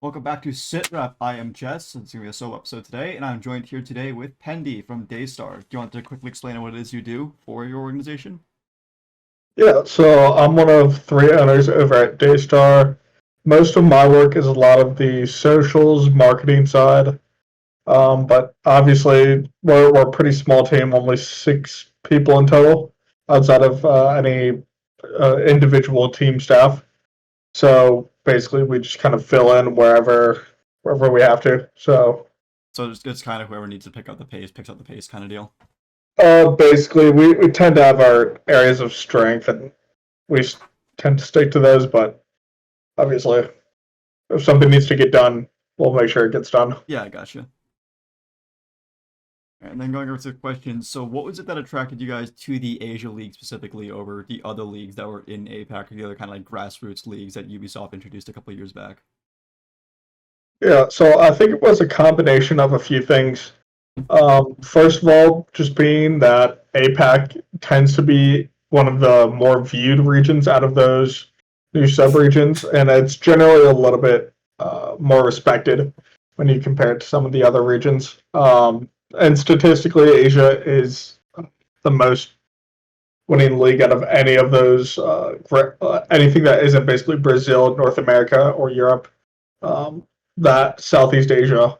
Welcome back to Sitrep. I am Jess, and it's going to be a solo episode today, and I'm joined here today with Pendy from Daystar. Do you want to quickly explain what it is you do for your organization? Yeah, so I'm one of three owners over at Daystar. Most of my work is a lot of the socials, marketing side. But obviously, we're a pretty small team, only 6 people in total, outside of any individual team staff. So basically, we just kind of fill in wherever we have to. So So it's kind of whoever needs to pick up the pace, picks up the pace kind of deal. basically, we tend to have our areas of strength, and we tend to stick to those. But obviously, if something needs to get done, we'll make sure it gets done. Yeah, I gotcha. And then going over to the questions, so what was it that attracted you guys to the Asia League specifically over the other leagues that were in APAC or the other kind of like grassroots leagues that Ubisoft introduced a couple of years back? Yeah, so I think it was a combination of a few things. First of all, just being that APAC tends to be one of the more viewed regions out of those new subregions, and it's generally a little bit more respected when you compare it to some of the other regions. And statistically, Asia is the most winning league out of any of those, anything that isn't basically Brazil, North America, or Europe. Um, that Southeast Asia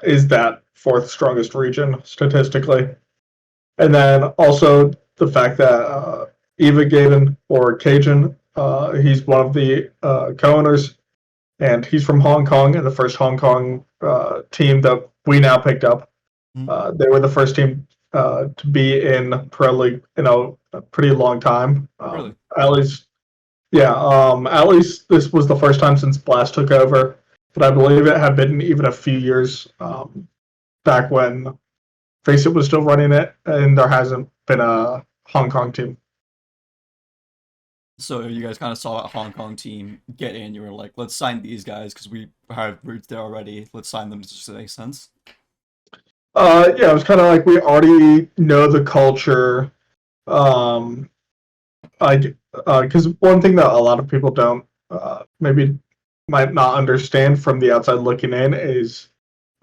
is that fourth strongest region statistically. And then also the fact that Eva Gaden or Cajun, he's one of the co-owners, and he's from Hong Kong, and the first Hong Kong team that we now picked up. They were the first team to be in Pro League in a pretty long time. Really? At least, yeah. At least this was the first time since Blast took over, but I believe it had been even a few years back when Faceit was still running it, and there hasn't been a Hong Kong team. So you guys kind of saw a Hong Kong team get in. You were like, let's sign these guys because we have roots there already. Let's sign them. Does that make sense? Yeah, it was kind of like we already know the culture. Um, because one thing that a lot of people don't maybe might not understand from the outside looking in is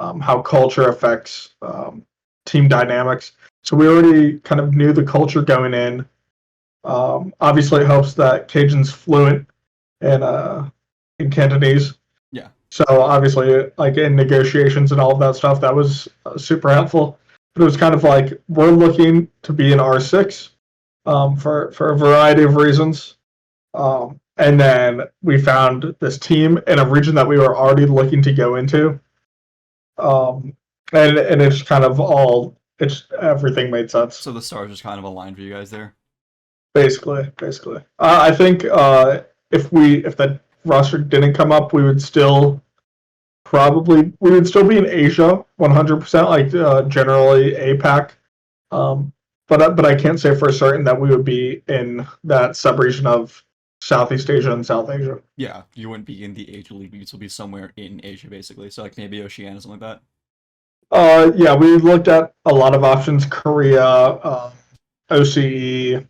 how culture affects team dynamics. So we already kind of knew the culture going in. Obviously, it helps that Cajun's fluent in Cantonese. Yeah. So obviously, like in negotiations and all of that stuff, that was super helpful. But it was kind of like we're looking to be in R6 for a variety of reasons. And then we found this team in a region that we were already looking to go into. And it's kind of it's everything made sense. So the stars just kind of aligned for you guys there. Basically. I think if the roster didn't come up, we would still be in Asia 100%, like generally APAC. But I can't say for certain that we would be in that subregion of Southeast Asia and South Asia. Yeah, you wouldn't be in the Asia League. You'd still be somewhere in Asia, basically. So like maybe Oceania, something like that. Yeah, we looked at a lot of options: Korea, OCE,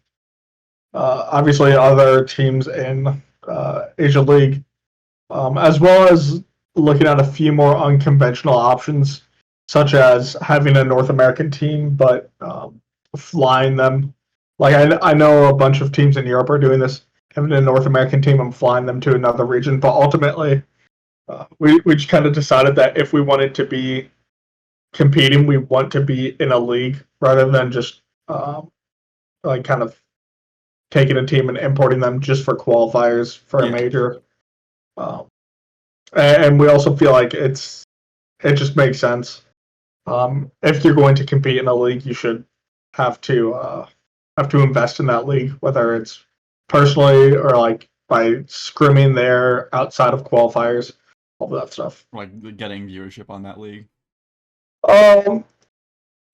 obviously other teams in Asia League, as well as looking at a few more unconventional options, such as having a North American team, but flying them. Like I know a bunch of teams in Europe are doing this, having a North American team and flying them to another region. But ultimately, we just kind of decided that if we wanted to be competing, we want to be in a league rather than just like kind of taking a team and importing them just for qualifiers for a major. And we also feel like it just makes sense. If you're going to compete in a league, you should have to invest in that league, whether it's personally or like by scrimming there outside of qualifiers, all that stuff. Like getting viewership on that league.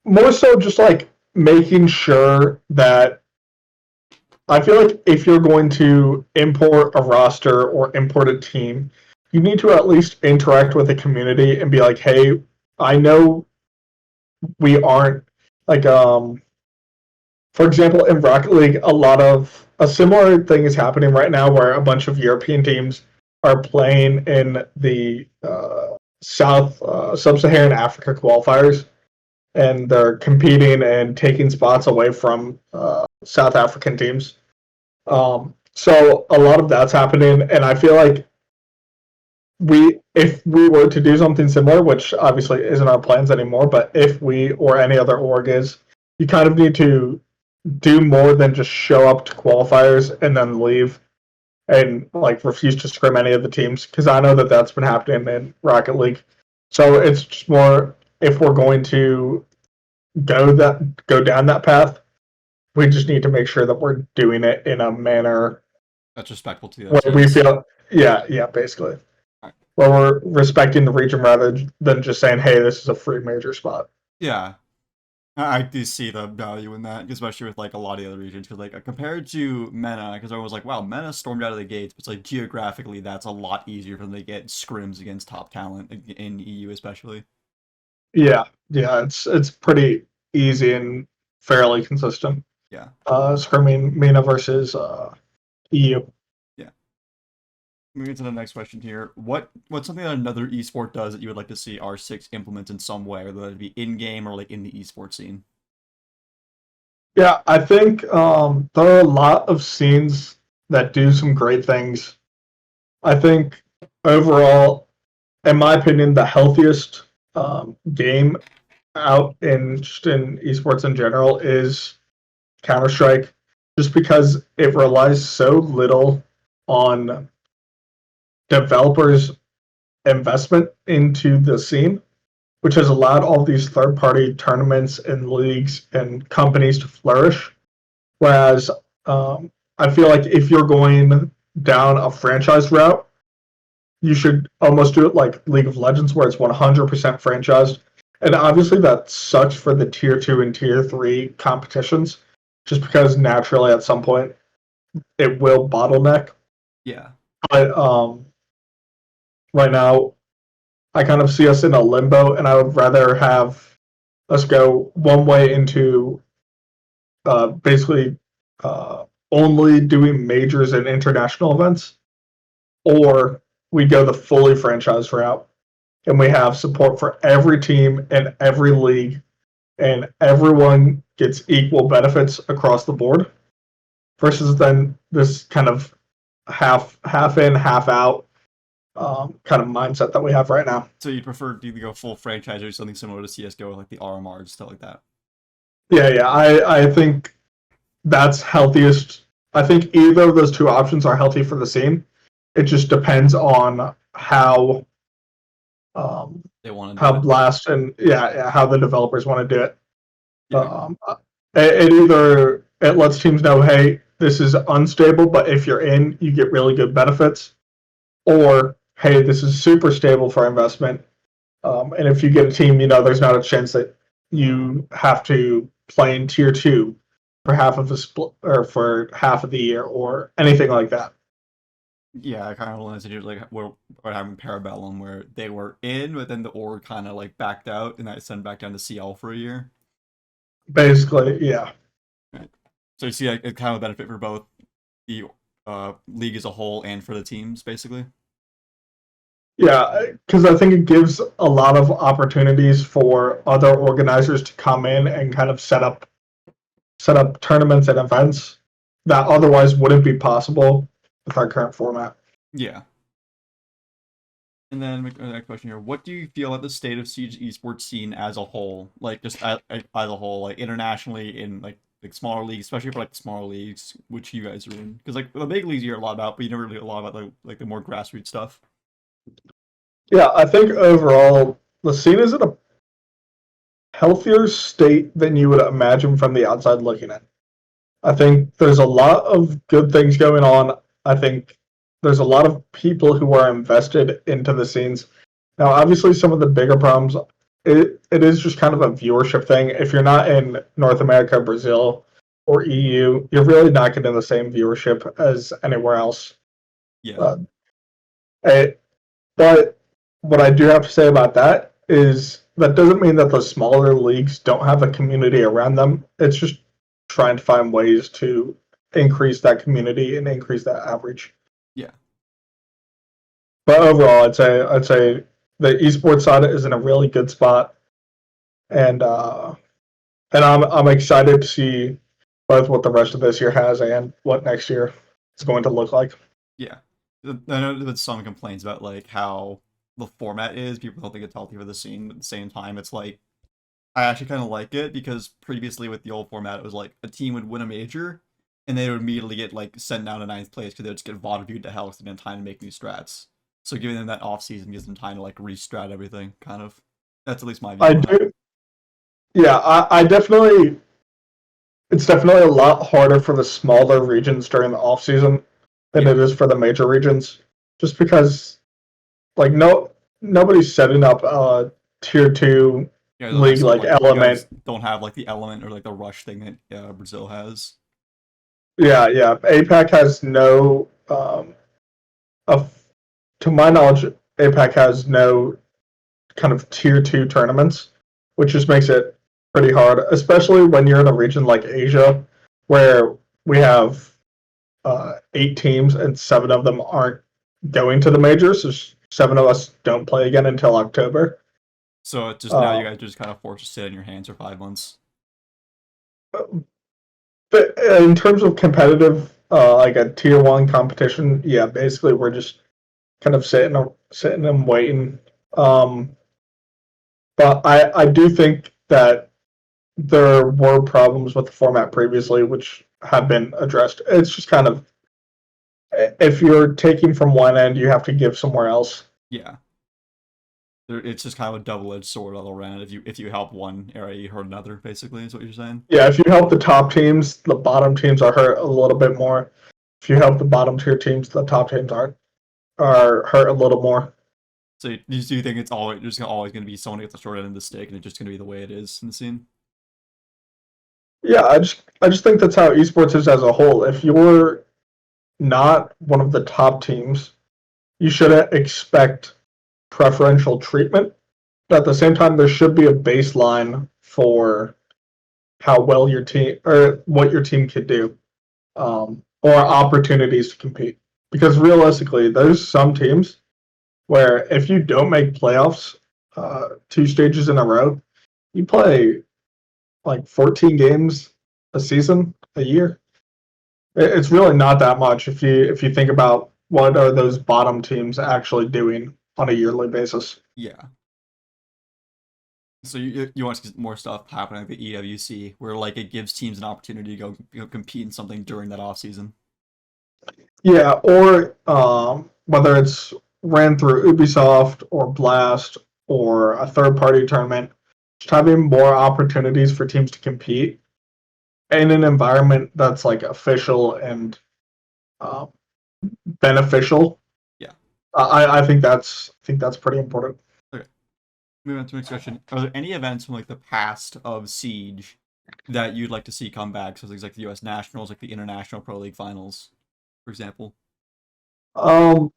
More so just like making sure that I feel like if you're going to import a roster or import a team, you need to at least interact with the community and be like, hey, I know we aren't like for example, in Rocket League, a similar thing is happening right now where a bunch of European teams are playing in the South Sub-Saharan Africa qualifiers, and they're competing and taking spots away from South African teams. So a lot of that's happening, and I feel like if we were to do something similar, which obviously isn't our plans anymore, but if we or any other org is, you kind of need to do more than just show up to qualifiers and then leave and like refuse to scrim any of the teams, because I know that that's been happening in Rocket League. So it's just more, if we're going to go down that path, we just need to make sure that we're doing it in a manner That's respectful to the other where we teams. feel, yeah, basically, Alright. where we're respecting the region rather than just saying, hey, this is a free major spot. Yeah, I do see the value in that, especially with like a lot of the other regions. Because like compared to MENA, because I was like, wow, MENA stormed out of the gates, but it's like geographically, that's a lot easier for them to get scrims against top talent in EU, especially. Yeah, it's pretty easy and fairly consistent. Yeah, Scrimming MENA versus EU. yeah. Moving to the next question here. What's something that another esport does that you would like to see R6 implement in some way, whether it be in game or like in the esport scene? Yeah, I think there are a lot of scenes that do some great things. I think overall, in my opinion, the healthiest game out in just in esports in general is Counter Strike, just because it relies so little on developers' investment into the scene, which has allowed all these third party tournaments and leagues and companies to flourish. Whereas I feel like if you're going down a franchise route, you should almost do it like League of Legends, where it's 100% franchised. And obviously, that sucks for the tier 2 and tier 3 competitions, just because naturally at some point it will bottleneck. Yeah. But right now, I kind of see us in a limbo, and I would rather have us go one way into basically only doing majors and international events, or we go the fully franchise route and we have support for every team and every league, and everyone gets equal benefits across the board. Versus then this kind of half in, half out kind of mindset that we have right now. So you'd prefer to either go full franchise or something similar to CS:GO, like the RMRs, stuff like that. Yeah, I think that's healthiest. I think either of those two options are healthy for the scene. It just depends on um, They want to do how it. Blast and how the developers want to do it. Yeah. It either it lets teams know, hey, this is unstable, but if you're in, you get really good benefits, or hey, this is super stable for investment. And if you get a team, there's not a chance that you have to play in tier 2 for half of the split or for half of the year or anything like that. Yeah, I kind of wanted to do like we're having Parabellum where they were in, but then the org kind of like backed out, and I sent back down to CL for a year. Basically, yeah. Right. So you see, like, it kind of a benefit for both the league as a whole and for the teams, basically. Yeah, because I think it gives a lot of opportunities for other organizers to come in and kind of set up tournaments and events that otherwise wouldn't be possible with our current format. Yeah. And then next question here: what do you feel at the state of Siege esports scene as a whole? Like just as a whole, like internationally in like smaller leagues, especially for like the smaller leagues, which you guys are in. Because like the big leagues you hear a lot about, but you never really hear a lot about like the more grassroots stuff. Yeah, I think overall the scene is in a healthier state than you would imagine from the outside looking in. I think there's a lot of good things going on. I think there's a lot of people who are invested into the scenes. Now, obviously, some of the bigger problems, it is just kind of a viewership thing. If you're not in North America, Brazil, or EU, you're really not getting the same viewership as anywhere else. Yeah. Uh, but what I do have to say about that is that doesn't mean that the smaller leagues don't have a community around them. It's just trying to find ways to increase that community and increase that average. Yeah. but overall, I'd say the esports side is in a really good spot, and I'm excited to see both what the rest of this year has and what next year is going to look like. Yeah, I know there's been some complaints about like how the format is. People don't think it's healthy for the scene, but at the same time, it's like I actually kind of like it because previously with the old format, it was like a team would win a major, and they would immediately get like sent down to ninth place because they would just get VOD viewed to hell because they didn't have time to make new strats. So giving them that off season gives them time to like restrat everything. Kind of. That's at least my view I on it. do, yeah, I definitely. It's definitely a lot harder for the smaller regions during the off season than Yeah, it is for the major regions, just because like nobody's setting up a tier two yeah. They're league also like like you guys element. don't have like the element or like the rush thing that Brazil has. Yeah, yeah. APAC has no of to my knowledge, APAC has no kind of tier two tournaments, which just makes it pretty hard, especially when you're in a region like Asia, where we have 8 teams and 7 of them aren't going to the majors. So 7 of us don't play again until October. So it's just now Uh, you guys are just kind of forced to sit in your hands for 5 months. but in terms of competitive, like a tier one competition, yeah, basically we're just kind of sitting and waiting. Um, but I do think that there were problems with the format previously, which have been addressed. It's just kind of if you're taking from one end, you have to give somewhere else. Yeah, it's just kind of a double-edged sword all around. If you help one area, you hurt another. Basically, is what you're saying. Yeah, if you help the top teams, the bottom teams are hurt a little bit more. If you help the bottom tier teams, the top teams are hurt a little more. So do you think it's always there's always going to be someone who gets the short end of the stick, and it's just going to be the way it is in the scene? Yeah, I just think that's how esports is as a whole. If you're not one of the top teams, you shouldn't expect preferential treatment. But at the same time, there should be a baseline for how well your team or what your team could do, or opportunities to compete. Because realistically, there's some teams where if you don't make playoffs 2 stages in a row, you play like 14 games a season, a year. It's really not that much if you think about what are those bottom teams actually doing on a yearly basis. Yeah. So you want to see more stuff happening like the EWC, where like it gives teams an opportunity to go compete in something during that off season. Yeah, or whether it's ran through Ubisoft or Blast or a third party tournament, just having more opportunities for teams to compete in an environment that's like official and uh, beneficial. Yeah. I think that's pretty important. Okay. Moving on to the next question. Are there any events from like the past of Siege that you'd like to see come back? So things like the U.S. Nationals, like the International Pro League Finals, for example. Um,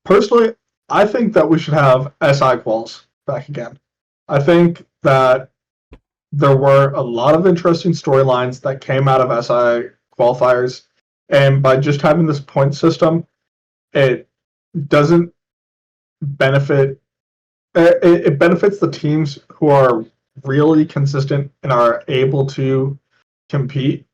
Personally, I think that we should have SI quals back again. I think that there were a lot of interesting storylines that came out of SI qualifiers, and by just having this point system, it doesn't benefit. It benefits the teams who are really consistent and are able to compete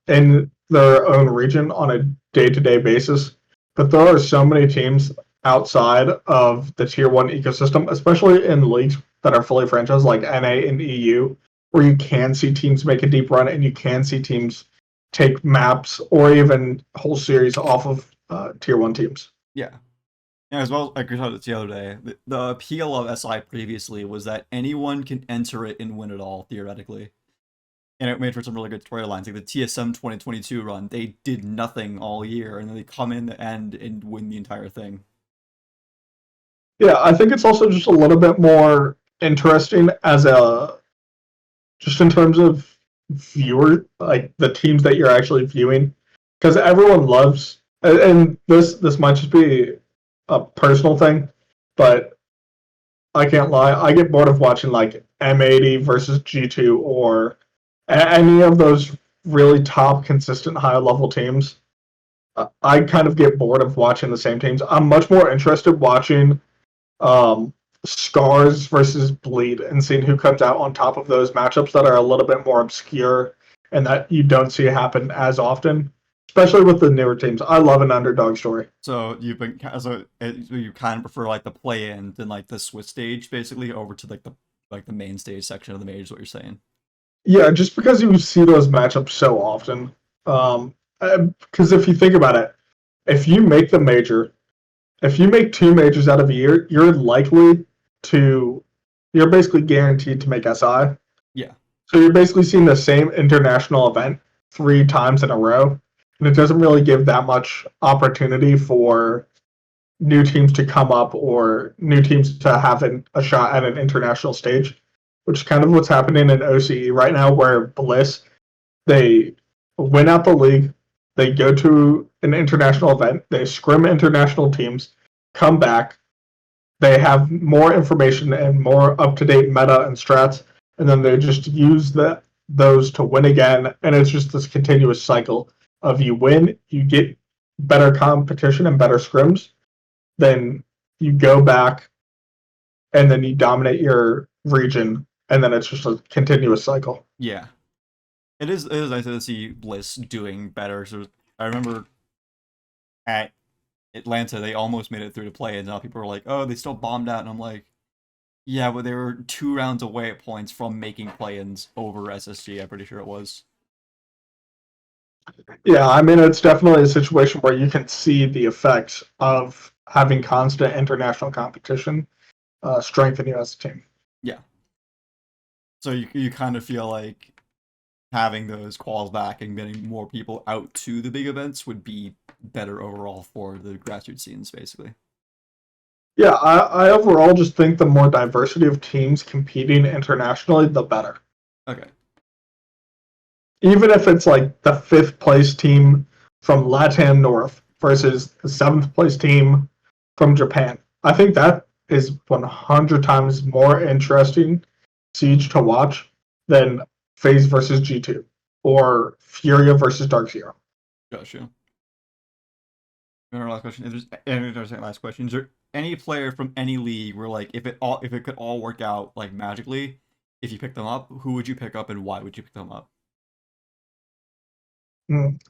in their own region on a day-to-day basis. But there are so many teams outside of the tier one ecosystem, especially in leagues that are fully franchised like NA and EU, where you can see teams make a deep run and you can see teams take maps or even whole series off of tier one teams. Yeah. Yeah, as well, like we talked about the other day, the appeal of SI previously was that anyone can enter it and win it all, theoretically. And it made for some really good storylines. Like the TSM 2022 run, they did nothing all year, and then they come in the end and win the entire thing. Yeah, I think it's also just a little bit more interesting as a just in terms of viewer, like the teams that you're actually viewing, because everyone loves, and this might just be a personal thing, but I can't lie, I get bored of watching like M80 versus G2 or any of those really top, consistent, high level teams. I kind of get bored of watching the same teams. I'm much more interested watching um, Scars versus Bleed and seeing who comes out on top of those matchups that are a little bit more obscure and that you don't see happen as often, especially with the newer teams. I love an underdog story. So you kind of prefer like the play-in than like the Swiss stage, basically, over to like the main stage section of the major is what you're saying. Yeah, just because you see those matchups so often. Because if you think about it, if you make the major, if you make two majors out of a year, you're basically guaranteed to make SI. Yeah. So you're basically seeing the same international event 3 times in a row, and it doesn't really give that much opportunity for new teams to come up or new teams to have a shot at an international stage, which is kind of what's happening in OCE right now, where Bliss, they win out the league, they go to an international event, they scrim international teams, come back, they have more information and more up to date meta and strats, and then they just use those to win again, and it's just this continuous cycle of you win, you get better competition and better scrims, then you go back and then you dominate your region, and then it's just a continuous cycle. Yeah. It is nice to see Bliss doing better. So I remember at Atlanta they almost made it through to play, and now people are like, "Oh, they still bombed out," and I'm like, "Yeah, but they were 2 rounds away at points from making play-ins over SSG. I'm pretty sure it was." Yeah, I mean, it's definitely a situation where you can see the effects of having constant international competition strengthen you as a team. Yeah. So you kind of feel like having those quals back and getting more people out to the big events would be better overall for the grassroots scenes, basically. Yeah, I overall just think the more diversity of teams competing internationally, the better. Okay. Even if it's like the fifth place team from Latam North versus the seventh place team from Japan, I think that is 100 times more interesting Siege to watch than FaZe versus G2 or Furia versus Dark Zero. Gotcha. Our last question. Last question. Is there any player from any league where like if it could all work out like magically, if you pick them up, who would you pick up and why would you pick them up? Mm.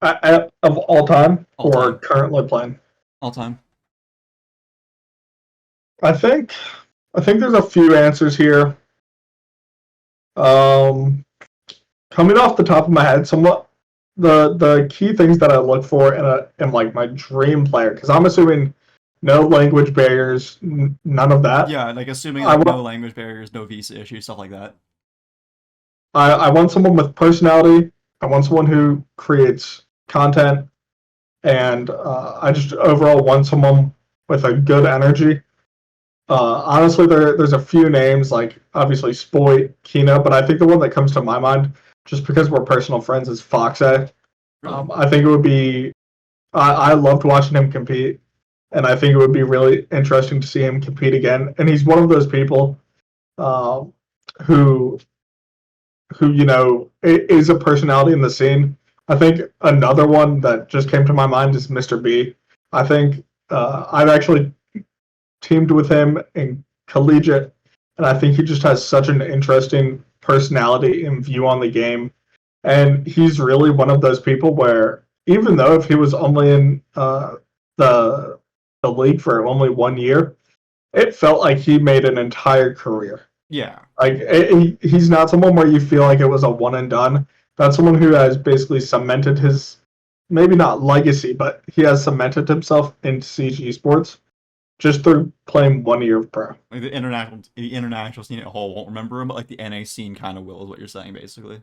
Of all time All or time. currently playing, All time. I think I think there's a few answers here. Um, Coming off the top of my head, somewhat the key things that I look for in like my dream player, because I'm assuming no language barriers, none of that. Yeah, like assuming I like no want language barriers, no visa issues, stuff like that. I want someone with personality. I want someone who creates content, and I just overall want someone with a good energy. Honestly, there's a few names like obviously Spoit, Kino, but I think the one that comes to my mind, just because we're personal friends, is Foxe. Really? I think it would be. I loved watching him compete, and I think it would be really interesting to see him compete again. And he's one of those people uh, who is a personality in the scene. I think another one that just came to my mind is Mr. B. I think I've actually teamed with him in collegiate, and I think he just has such an interesting personality and view on the game. And he's really one of those people where even though if he was only in the the league for only 1 year, it felt like he made an entire career. Yeah. Like he's not someone where you feel like it was a one and done. That's someone who has basically cemented his maybe not legacy, but he has cemented himself in CG sports just through playing 1 year of pro. Like the international scene at whole won't remember him, but like the NA scene kind of will, is what you're saying, basically.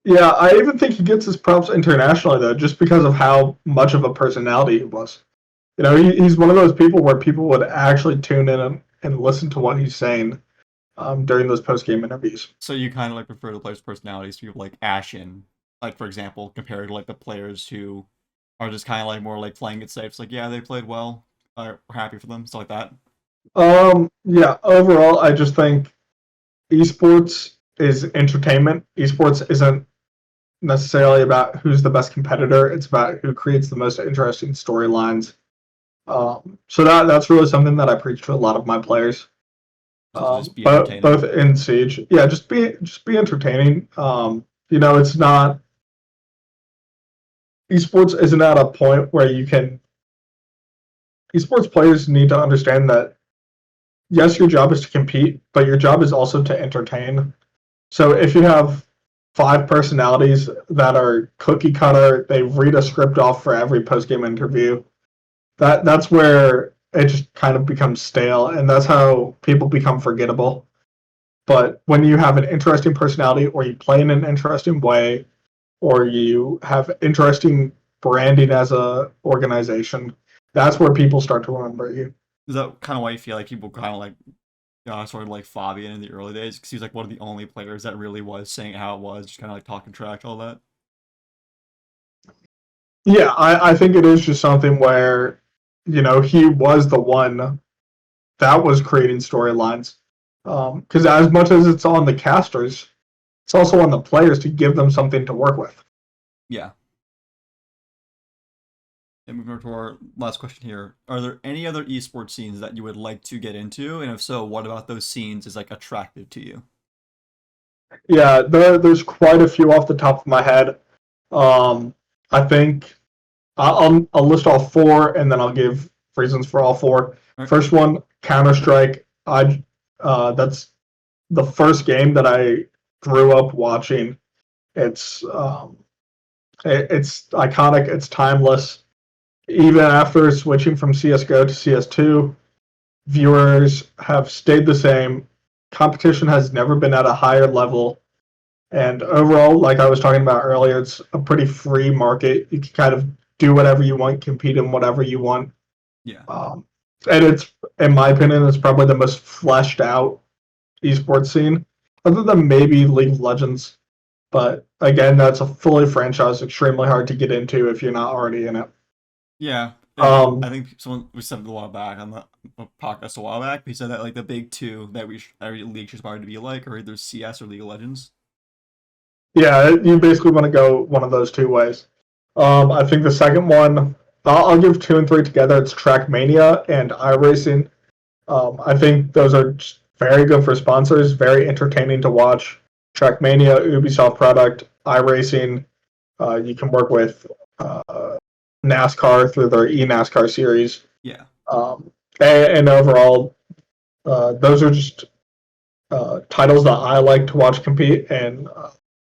Yeah, I even think he gets his props internationally though, just because of how much of a personality he was. He's one of those people where people would actually tune in and listen to what he's saying during those post game interviews. So you kind of like prefer the players' personalities to people like Ashen, like for example, compared to like the players who are just kind of like more like playing it safe. It's like, yeah, they played well. We're happy for them, stuff like that. Yeah, overall, I just think esports is entertainment. Esports isn't necessarily about who's the best competitor. It's about who creates the most interesting storylines. So that's really something that I preach to a lot of my players. So to just be But entertaining. both in Siege, yeah, just be entertaining. It's not esports isn't at a point where you can. Esports players need to understand that yes, your job is to compete, but your job is also to entertain. So if you have five personalities that are cookie cutter, they read a script off for every post game interview. That's where it just kind of becomes stale, and that's how people become forgettable. But when you have an interesting personality, or you play in an interesting way, or you have interesting branding as a organization, that's where people start to remember you. Is that kind of why you feel like people kind of like sort of like Fabian in the early days? Because he was like one of the only players that really was saying how it was, just kind of like talking trash, all that. Yeah, I think it is just something where, he was the one that was creating storylines. Because as much as it's on the casters, it's also on the players to give them something to work with. Yeah. And moving on to our last question here. Are there any other esports scenes that you would like to get into? And if so, what about those scenes is like attractive to you? Yeah, there's quite a few off the top of my head. Um, I think I'll list all four, and then I'll give reasons for all four. All right. First one, Counter Strike. That's the first game that I grew up watching. It's it's iconic. It's timeless. Even after switching from CS:GO to CS2, viewers have stayed the same. Competition has never been at a higher level. And overall, like I was talking about earlier, it's a pretty free market. You can kind of do whatever you want, compete in whatever you want. Yeah. Um, and in my opinion, it's probably the most fleshed out esports scene, other than maybe League of Legends. But again, that's a fully franchised, extremely hard to get into if you're not already in it. Yeah. And I Um, think someone we said it a while back on the podcast a while back. We said that like the big two that every league should aspire to be like are either CS or League of Legends. yeah, you basically want to go one of those two ways. I think the second one, I'll give two and three together. It's Trackmania and iRacing. I think those are just very good for sponsors, very entertaining to watch. Trackmania, Ubisoft product, iRacing. You can work with NASCAR through their eNASCAR series. Yeah. And overall, those are just titles that I like to watch compete, and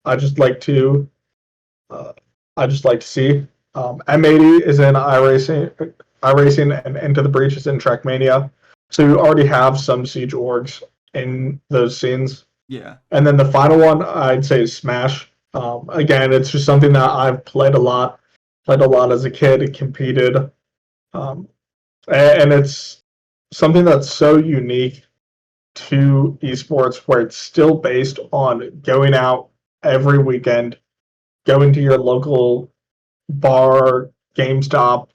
I just like to uh, I just like to see. M80 is in iRacing, and Into the Breach is in Trackmania. So you already have some Siege orgs in those scenes. Yeah. And then the final one I'd say is Smash. Again, it's just something that I've played a lot as a kid, competed, um, and it's something that's so unique to esports where it's still based on going out every weekend, going to your local bar, GameStop,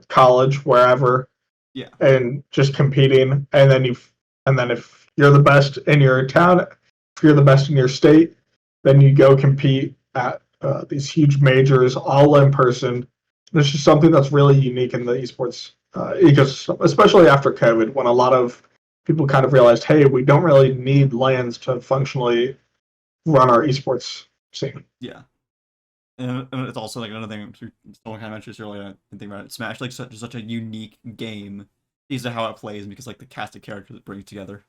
college, wherever, Yeah. and just competing. And then if you're the best in your town, if you're the best in your state, then you go compete at these huge majors, all in person. It's just something that's really unique in the esports ecosystem, especially after COVID, when a lot of people kind of realized, hey, we don't really need lands to functionally run our esports scene. Yeah. And it's also like another thing someone kind of mentioned this earlier. I didn't think about it. Smash like such a unique game because of how it plays and because like the cast of characters it brings together.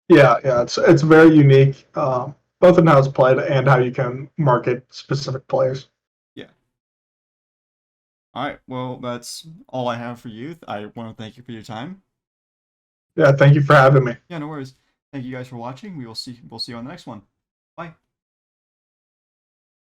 Yeah, it's very unique, both in how it's played and how you can market specific players. Yeah. All right. Well, that's all I have for you. I want to thank you for your time. Yeah, thank you for having me. Yeah, no worries. Thank you guys for watching. We'll see you on the next one. Bye.